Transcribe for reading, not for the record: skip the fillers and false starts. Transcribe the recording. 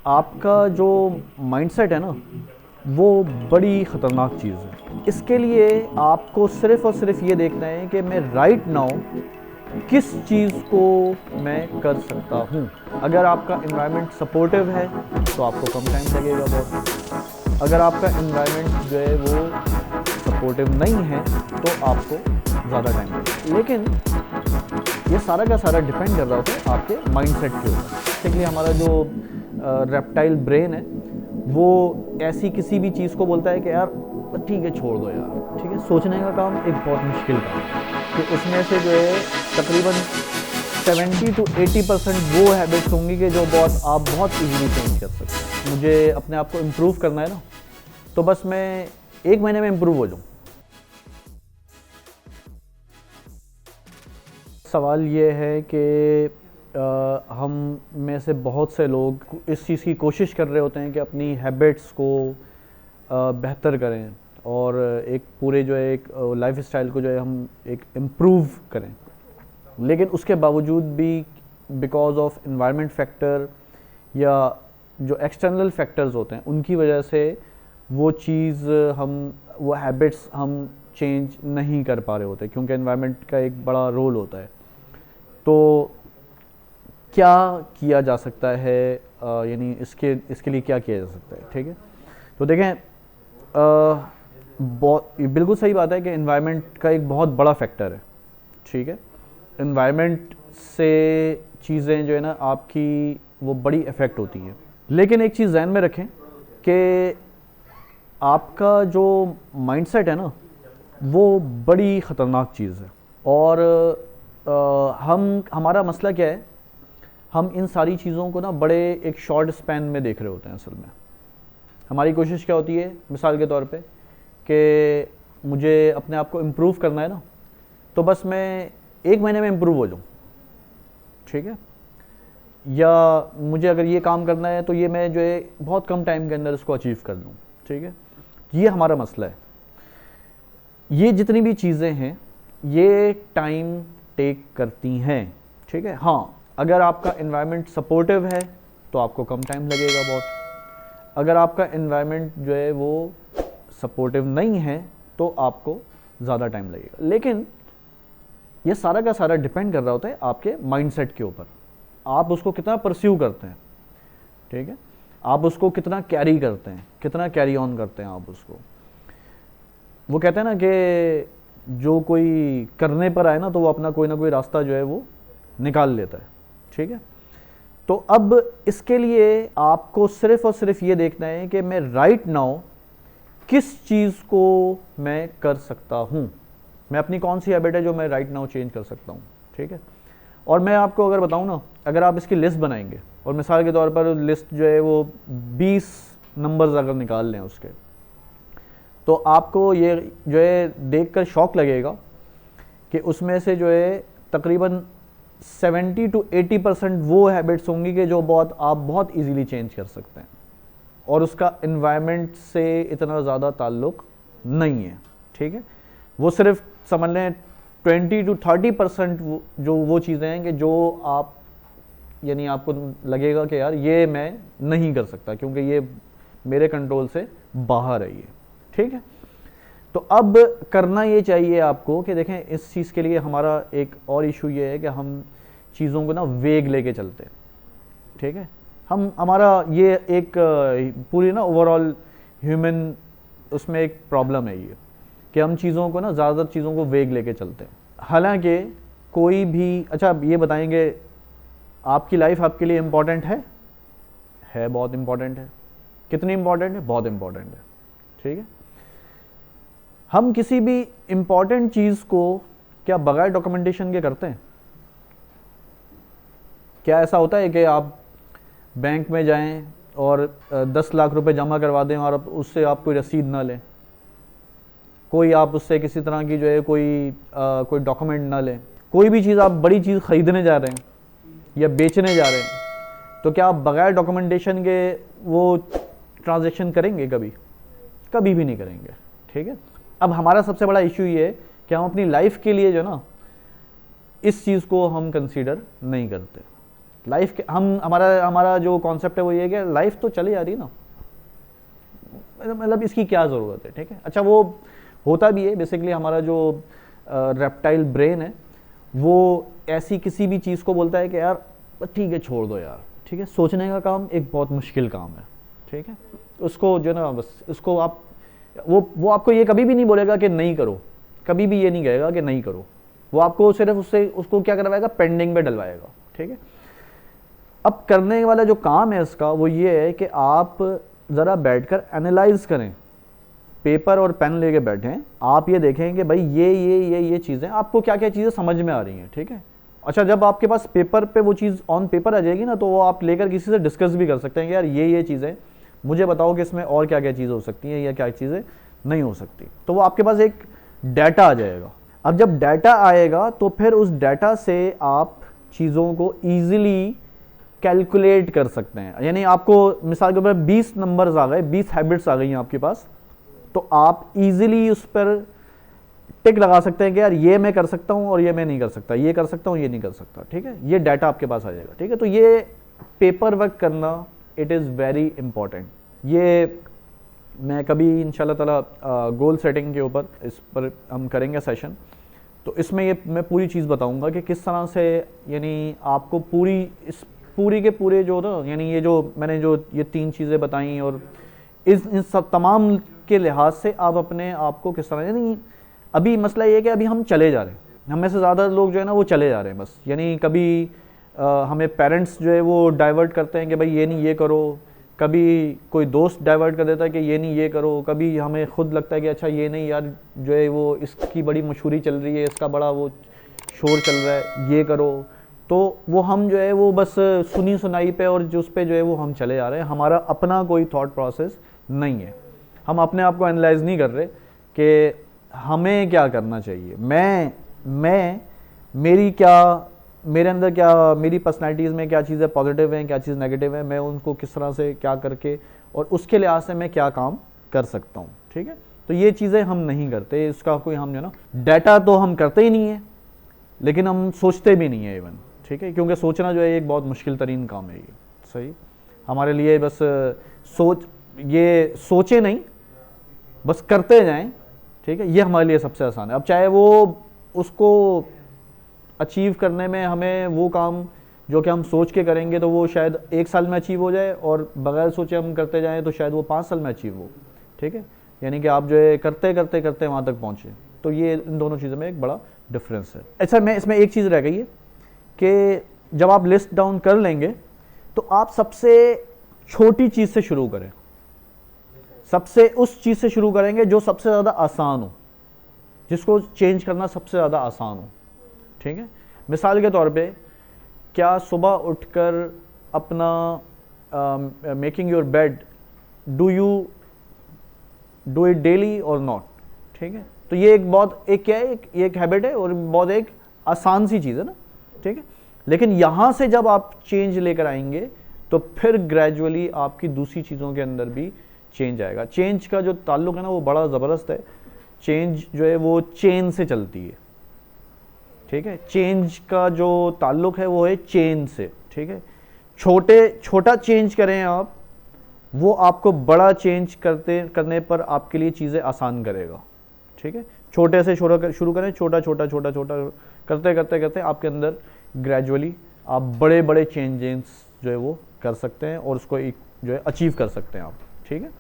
आपका जो माइंडसेट है ना, वो बड़ी ख़तरनाक चीज़ है। इसके लिए आपको सिर्फ़ और सिर्फ ये देखना है कि मैं राइट नाउ किस चीज़ को मैं कर सकता हूँ। अगर आपका एनवायरनमेंट सपोर्टिव है तो आपको कम टाइम लगेगा बहुत। अगर आपका एनवायरनमेंट जो है वो सपोर्टिव नहीं है तो आपको ज़्यादा टाइम लगेगा। लेकिन ये सारा का सारा डिपेंड कर रहा होता है आपके माइंडसेट के ऊपर। बेसिकली हमारा जो रेप्टाइल ब्रेन है वो ऐसी किसी भी चीज़ को बोलता है कि यार ठीक है छोड़ दो यार, ठीक है। सोचने का काम एक बहुत मुश्किल काम है कि उसमें से जो है तकरीबन 70 to 80% वो हैबिट्स होंगी कि जो आप बहुत इजीली चेंज कर सकते हैं। मुझे अपने आप को इम्प्रूव करना है ना, तो बस मैं 1 महीने में इम्प्रूव हो जाऊँ। सवाल ये है कि हम में से बहुत से लोग इस चीज़ की कोशिश कर रहे होते हैं कि अपनी हैबिट्स को बेहतर करें और एक पूरे जो है एक लाइफ स्टाइल को जो है हम एक इम्प्रूव करें। लेकिन उसके बावजूद भी बिकॉज ऑफ इन्वायरमेंट फैक्टर या जो एक्सटर्नल फैक्टर्स होते हैं उनकी वजह से वो चीज़ वो हैबिट्स हम चेंज नहीं कर पा रहे होते, क्योंकि इन्वायरमेंट का एक बड़ा रोल होता है। तो क्या किया जा सकता है, यानी इसके लिए क्या किया जा सकता है, ठीक है। तो देखें, बिल्कुल सही बात है कि इन्वायरमेंट का एक बहुत बड़ा फैक्टर है, ठीक है। इन्वायरमेंट से चीज़ें जो है ना आपकी वो बड़ी इफ़ेक्ट होती हैं। लेकिन एक चीज़ ज़हन में रखें कि आपका जो माइंडसेट है ना वो बड़ी ख़तरनाक चीज़ है। और हमारा मसला क्या है, हम इन सारी चीज़ों को ना बड़े एक शॉर्ट स्पैन में देख रहे होते हैं। असल में हमारी कोशिश क्या होती है, मिसाल के तौर पे कि मुझे अपने आप को इम्प्रूव करना है ना, तो बस मैं 1 महीने में इम्प्रूव हो जाऊँ, ठीक है। या मुझे अगर ये काम करना है तो ये मैं जो है बहुत कम टाइम के अंदर इसको अचीव कर लूँ, ठीक है। ये हमारा मसला है। ये जितनी भी चीज़ें हैं ये टाइम टेक करती हैं, ठीक है। हाँ, अगर आपका एनवायरनमेंट सपोर्टिव है तो आपको कम टाइम लगेगा बहुत। अगर आपका एनवायरनमेंट जो है वो सपोर्टिव नहीं है तो आपको ज़्यादा टाइम लगेगा। लेकिन ये सारा का सारा डिपेंड कर रहा होता है आपके माइंडसेट के ऊपर। आप उसको कितना परस्यू करते हैं, ठीक है। आप उसको कितना कैरी करते हैं, कितना कैरी ऑन करते हैं आप उसको। वो कहते हैं ना कि जो कोई करने पर आए ना तो वो अपना कोई ना कोई रास्ता जो है वो निकाल लेता है, ठीक है। तो अब इसके लिए आपको सिर्फ और सिर्फ ये देखना है कि मैं राइट नाउ किस चीज़ को मैं कर सकता हूँ। मैं अपनी कौन सी हैबिट है जो मैं राइट नाउ चेंज कर सकता हूँ, ठीक है। और मैं आपको अगर बताऊँ ना, अगर आप इसकी लिस्ट बनाएंगे और मिसाल के तौर पर लिस्ट जो है वो 20 नंबर्स अगर निकाल लें उसके, तो आपको ये जो है देखकर शौक लगेगा कि उसमें से जो है तकरीबन 70 to 80% वो हैबिट्स होंगी कि जो आप बहुत इजीली चेंज कर सकते हैं और उसका एनवायरनमेंट से इतना ज़्यादा ताल्लुक़ नहीं है, ठीक है। वो सिर्फ समझ लें 20 to 30% जो वो चीज़ें हैं कि जो आप यानी आपको लगेगा कि यार ये मैं नहीं कर सकता क्योंकि ये मेरे कंट्रोल से बाहर है ये, ठीक है। तो अब करना ये चाहिए आपको कि देखें, इस चीज़ के लिए हमारा एक और इशू ये है कि हम चीज़ों को ना वेग लेके चलते हैं, ठीक है। हमारा ये एक पूरी ना ओवरऑल ह्यूमन उसमें एक प्रॉब्लम है ये कि हम चीज़ों को ना ज़्यादातर चीज़ों को वेग लेके चलते हैं। हालांकि कोई भी, अच्छा आप ये बताएंगे आपकी लाइफ आपके लिए इम्पॉर्टेंट है बहुत इम्पॉर्टेंट है। कितनी इम्पॉर्टेंट है? बहुत इम्पॉर्टेंट है, ठीक है। हम किसी भी इम्पॉर्टेंट चीज़ को क्या बगैर डॉक्यूमेंटेशन के करते हैं? क्या ऐसा होता है कि आप बैंक में जाएं और 10 लाख रुपए जमा करवा दें और उससे आप कोई रसीद ना लें, कोई आप उससे किसी तरह की जो है कोई डॉक्यूमेंट ना लें, कोई भी चीज़ आप बड़ी चीज़ ख़रीदने जा रहे हैं या बेचने जा रहे हैं, तो क्या आप बगैर डॉक्यूमेंटेशन के वो ट्रांजैक्शन करेंगे? कभी भी नहीं करेंगे, ठीक है। अब हमारा सबसे बड़ा इशू ये है कि हम अपनी लाइफ के लिए जो ना इस चीज़ को हम कंसीडर नहीं करते, लाइफ के हम हमारा जो कॉन्सेप्ट है वो ये है कि लाइफ तो चली जा रही ना, मतलब इसकी क्या ज़रूरत है, ठीक है। अच्छा वो होता भी है, बेसिकली हमारा जो रेप्टाइल ब्रेन है वो ऐसी किसी भी चीज़ को बोलता है कि यार ठीक है छोड़ दो यार, ठीक है। सोचने का काम एक बहुत मुश्किल काम है, ठीक है। उसको जो ना बस उसको आप वो आपको ये कभी भी नहीं बोलेगा कि नहीं करो, कभी भी ये नहीं कहेगा कि नहीं करो, वो आपको सिर्फ उसको क्या करवाएगा, पेंडिंग पे डलवाएगा, ठीक है। अब करने वाला जो काम है इसका वो ये है कि आप ज़रा बैठकर एनालाइज करें, पेपर और पेन लेके बैठें, आप ये देखें कि भाई ये चीज़ें आपको क्या क्या चीज़ें समझ में आ रही हैं, ठीक है। अच्छा जब आपके पास पेपर पे वो चीज़ ऑन पेपर आ जाएगी ना, तो वो आप लेकर किसी से डिस्कस भी कर सकते हैं कि यार ये चीज़ें मुझे बताओ कि इसमें और क्या क्या चीज़ें हो सकती हैं या क्या चीज़ें नहीं हो सकती, तो वो आपके पास एक डाटा आ जाएगा। अब जब डाटा आएगा तो फिर उस डाटा से आप चीज़ों को ईजिली कैलकुलेट कर सकते हैं। यानी आपको मिसाल के ऊपर 20 नंबर्स आ गए, 20 हैबिट्स आ गई हैं आपके पास, तो आप इजीली उस पर टिक लगा सकते हैं कि यार ये मैं कर सकता हूं और ये मैं नहीं कर सकता, ये कर सकता हूं ये नहीं कर सकता, ठीक है। ये डाटा आपके पास आ जाएगा, ठीक है। तो ये पेपर वर्क करना इट इज़ वेरी इंपॉर्टेंट। ये मैं कभी इंशाल्लाह ताला गोल सेटिंग के ऊपर इस पर हम करेंगे सेशन, तो इसमें ये मैं पूरी चीज़ बताऊंगा कि किस तरह से यानी आपको पूरी के पूरे जो ना यानी ये जो मैंने जो ये 3 चीज़ें बताई और इन सब तमाम के लिहाज से आप अपने आप को किस तरह, यानी अभी मसला ये है कि अभी हम चले जा रहे हैं, हम में से ज़्यादा लोग जो है ना वो चले जा रहे हैं बस। यानी कभी हमें पेरेंट्स जो है वो डाइवर्ट करते हैं कि भाई ये नहीं ये करो, कभी कोई दोस्त डाइवर्ट कर देता है कि ये नहीं ये करो, कभी हमें खुद लगता है कि अच्छा ये नहीं यार जो है वो इसकी बड़ी मशहूरी चल रही है, इसका बड़ा वो शोर चल रहा है, ये करो, तो वो हम जो है वो बस सुनी सुनाई पे और जो उस पे जो है वो हम चले जा रहे हैं। हमारा अपना कोई थॉट प्रोसेस नहीं है, हम अपने आप को एनालाइज नहीं कर रहे कि हमें क्या करना चाहिए, मैं मेरी क्या, मेरे अंदर क्या, मेरी पर्सनैलिटीज़ में क्या चीज़ें पॉजिटिव हैं, क्या चीज़ नेगेटिव है, मैं उनको किस तरह से क्या करके और उसके लिहाज से मैं क्या काम कर सकता हूँ, ठीक है। तो ये चीज़ें हम नहीं करते, इसका कोई हम जो ना डाटा तो हम करते ही नहीं है, लेकिन हम सोचते भी नहीं है इवन, ठीक है, क्योंकि सोचना जो है एक बहुत मुश्किल तरीन काम है ये, सही हमारे लिए। बस सोचे नहीं, बस करते जाएं, ठीक है, ये हमारे लिए सबसे आसान है। अब चाहे वो उसको अचीव करने में हमें वो काम जो कि हम सोच के करेंगे तो वो शायद 1 साल में अचीव हो जाए, और बगैर सोचे हम करते जाएं तो शायद वो 5 साल में अचीव हो, ठीक है। यानी कि आप जो है करते करते करते वहाँ तक पहुँचे, तो ये इन दोनों चीज़ों में एक बड़ा डिफरेंस है। अच्छा मैं इसमें एक चीज़ रह गई है कि जब आप लिस्ट डाउन कर लेंगे तो आप सबसे छोटी चीज़ से शुरू करें, सबसे उस चीज़ से शुरू करेंगे जो सबसे ज़्यादा आसान हो, जिसको चेंज करना सबसे ज़्यादा आसान हो, ठीक है। मिसाल के तौर पे क्या सुबह उठकर अपना making your bed, do you do it daily और नॉट, ठीक है। तो ये एक क्या है, एक हैबिट है और बहुत एक आसान सी चीज़ है ना, ठीक है। लेकिन यहाँ से जब आप चेंज लेकर आएंगे तो फिर ग्रेजुअली आपकी दूसरी चीज़ों के अंदर भी चेंज आएगा। चेंज का जो ताल्लुक है ना वो बड़ा ज़बरदस्त है। चेंज जो है वो चेन से चलती है, ठीक है। चेंज का जो ताल्लुक है वो है चेन से, ठीक है। छोटा चेंज करें आप, वो आपको बड़ा चेंज करने पर आपके लिए चीज़ें आसान करेगा, ठीक है। छोटे से शुरू करें, छोटा करते करते करते आपके अंदर ग्रेजुअली आप बड़े बड़े चेंजेस जो है वो कर सकते हैं और उसको एक जो है अचीव कर सकते हैं आप, ठीक है।